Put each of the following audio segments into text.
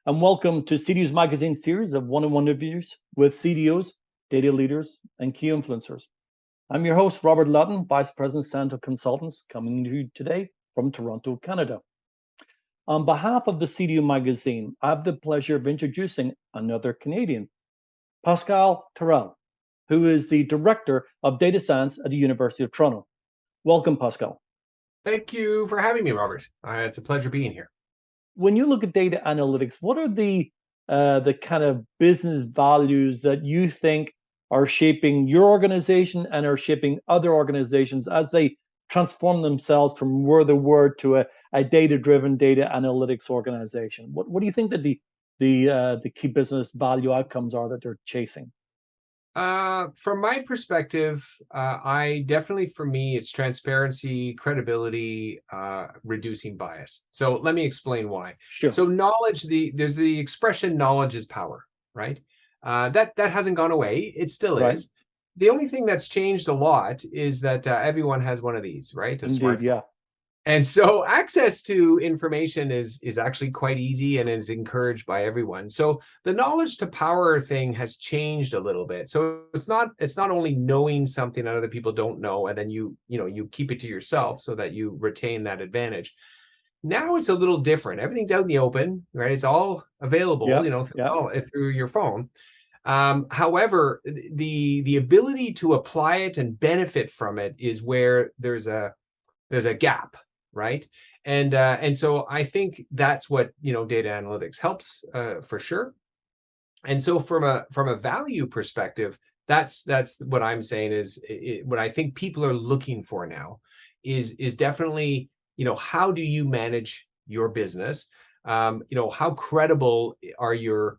and welcome to CDO's magazine series of one-on-one interviews with CDOs, data leaders, and key influencers. I'm your host, Robert Lutton, Vice President, Sandhill Consultants, coming to you today from Toronto, Canada. On behalf of the CDO magazine, I have the pleasure of introducing another Canadian, Pascal Tyrrell, who is the Director of Data Science at the University of Toronto. Welcome, Pascal. Thank you for having me, Robert. It's a pleasure being here. When you look at data analytics, what are the kind of business values that you think are shaping your organization and are shaping other organizations as they transform themselves from where they were to a data-driven data analytics organization? What do you think that the key business value outcomes are that they're chasing? From my perspective, for me, it's transparency, credibility, reducing bias. So let me explain why. Sure. So there's the expression knowledge is power, right? That hasn't gone away. It still Right. is. The only thing that's changed a lot is that everyone has one of these, right? A Indeed, smartphone. yeah. And so access to information is actually quite easy and is encouraged by everyone. So the knowledge to power thing has changed a little bit. So it's not only knowing something that other people don't know, and then you keep it to yourself so that you retain that advantage. Now it's a little different. Everything's out in the open, right? It's all available, through your phone. However, the ability to apply it and benefit from it is where there's a gap, right? And so I think that's what data analytics helps for sure. And so from a value perspective, that's what I'm saying is what I think people are looking for now is definitely how do you manage your business? How credible are your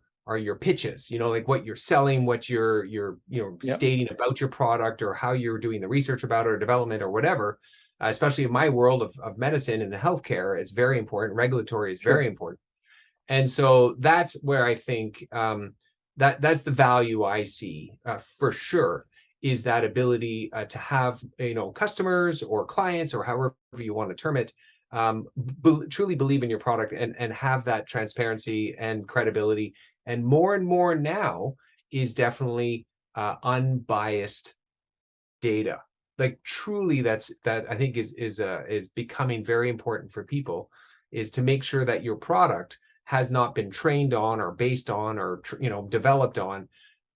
pitches? Like what you're selling, what you're stating about your product, or how you're doing the research about it or development or whatever. Especially in my world of medicine and healthcare, it's very important. Regulatory is very important. And so that's where I think that's the value I see for sure, is that ability to have customers or clients or however you want to term it truly believe in your product and have that transparency and credibility. And more now is definitely unbiased data. Like truly, that I think is becoming very important for people, is to make sure that your product has not been trained on or based on or developed on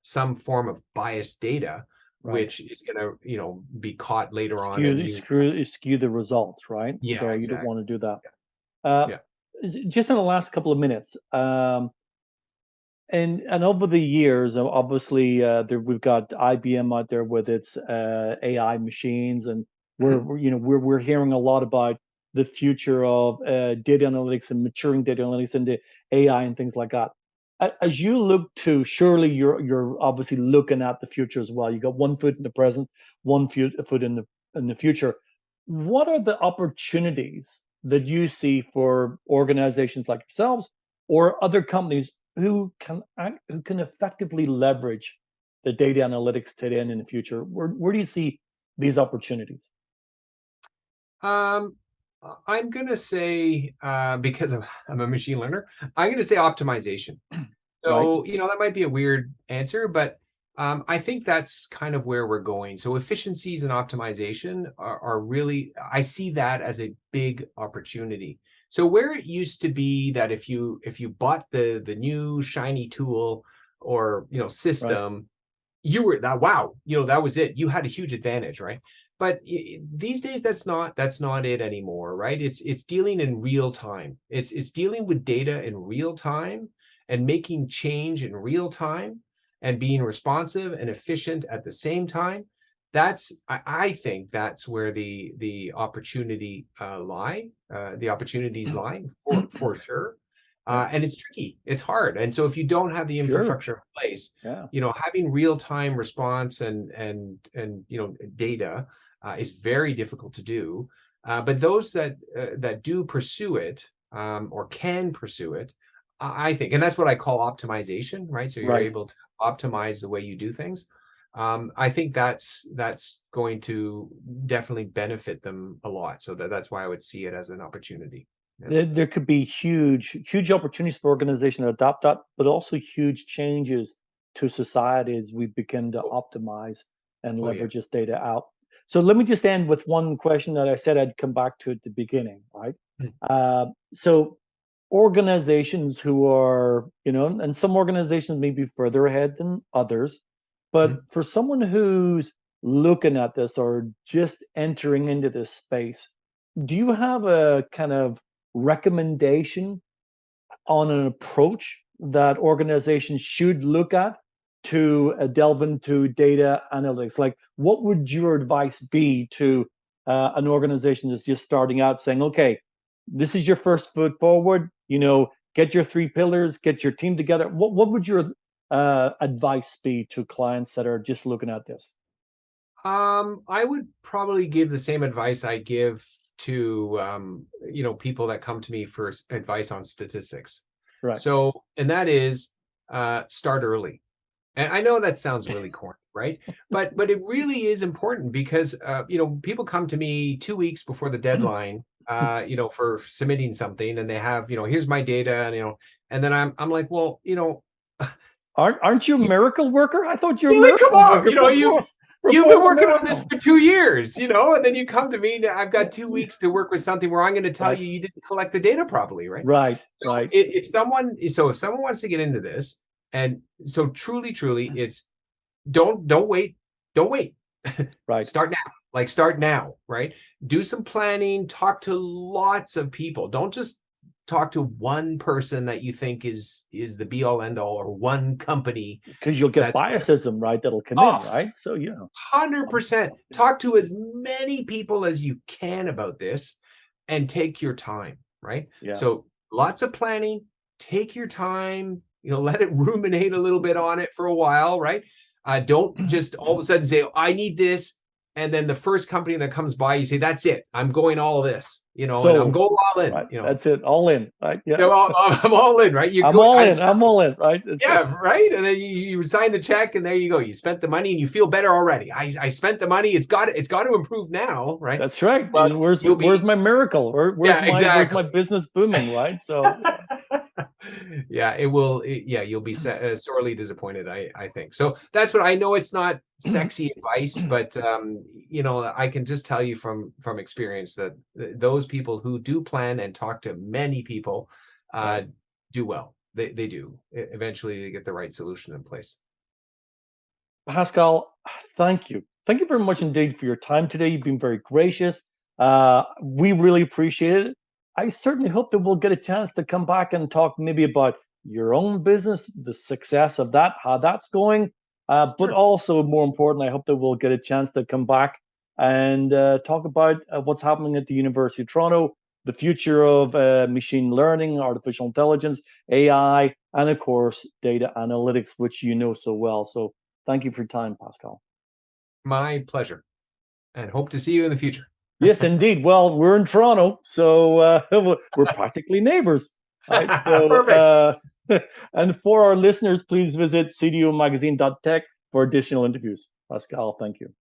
some form of biased data, right, which is going to be caught later on and skew the results, right? Yeah, so exactly. You don't want to do that. Yeah. Just in the last couple of minutes, and over the years, obviously, we've got IBM out there with its AI machines, and we're hearing a lot about the future of data analytics and maturing data analytics into AI and things like that. As you look to, surely you're obviously looking at the future as well. You got one foot in the present, one foot in the future. What are the opportunities that you see for organizations like yourselves or other companies who can effectively leverage the data analytics today and in the future? Where do you see these opportunities? I'm going to say, because I'm a machine learner, I'm going to say optimization. So, right. That might be a weird answer, but I think that's kind of where we're going. So efficiencies and optimization are really, I see that as a big opportunity. So where it used to be that if you bought the new shiny tool or system, right, you were that, wow, that was it. You had a huge advantage, right? But these days, that's not it anymore, right? It's dealing in real time. It's dealing with data in real time and making change in real time and being responsive and efficient at the same time. I think that's where the opportunity lie. The opportunities lie for sure. And it's tricky. It's hard. And so if you don't have the infrastructure in place, having real-time response and data is very difficult to do. But those that do pursue it or can pursue it, I think, and that's what I call optimization, right? So you're able to optimize the way you do things. I think that's going to definitely benefit them a lot. So that's why I would see it as an opportunity. There could be huge opportunities for organizations to adopt that, but also huge changes to society as we begin to Oh, optimize and oh yeah. leverage this data out. So let me just end with one question that I said I'd come back to at the beginning, right? Mm, So organizations who are, and some organizations may be further ahead than others, but mm. for someone who's looking at this or just entering into this space, do you have a kind of recommendation on an approach that organizations should look at to delve into data analytics? Like, what would your advice be to an organization that's just starting out, saying, okay, this is your first foot forward, get your 3 pillars, get your team together. What would your advice be to clients that are just looking at this? I would probably give the same advice I give to people that come to me for advice on statistics. Right. So, and that is start early. And I know that sounds really corny, right? But it really is important because people come to me 2 weeks before the deadline, for submitting something, and they have, here's my data, and then I'm like, well, Aren't you a miracle worker? I thought you were a like, come miracle on, worker you've before been the working on this miracle. for 2 years, and then you come to me. I've got 2 weeks to work with something where I'm going to tell Right, you didn't collect the data properly, right? right, So right, if someone wants to get into this, and so truly, it's don't wait, don't wait. right. Start now. Like, start now, right? Do some planning, talk to lots of people. Don't just talk to one person that you think is the be all end all, or one company Because you'll get that's biasism, right? That'll come in, off. right? So 100%. Talk to as many people as you can about this and take your time, right? yeah. So lots of planning, take your time, let it ruminate a little bit on it for a while, right? Don't just all of a sudden say, oh, I need this. And then the first company that comes by, you say, that's it. I'm going all this, and I'm Sold, going all in, right? That's it. All in, right? Yeah. I'm all in, right? You're I'm going, all in. I'm all in, right? That's it. yeah, right. And then you sign the check, and there you go. You spent the money, and you feel better already. I spent the money. It's got to improve now, right? That's right. Well, you'll Where's be, my miracle? yeah, Where's my exactly. business booming, right? So Yeah, it will. Yeah, you'll be sorely disappointed, I think. So that's what I know. It's not sexy advice, but I can just tell you from experience that those people who do plan and talk to many people right. do well. They do. Eventually, they get the right solution in place. Pascal, thank you. Thank you very much indeed for your time today. You've been very gracious. We really appreciate it. I certainly hope that we'll get a chance to come back and talk maybe about your own business, the success of that, how that's going. But Sure. also, more important, I hope that we'll get a chance to come back and talk about what's happening at the University of Toronto, the future of machine learning, artificial intelligence, AI, and of course, data analytics, which you know so well. So thank you for your time, Pascal. My pleasure, and hope to see you in the future. Yes, indeed. Well, we're in Toronto, so we're practically neighbors, right? So, Perfect. and for our listeners, please visit cdomagazine.tech for additional interviews. Pascal, thank you.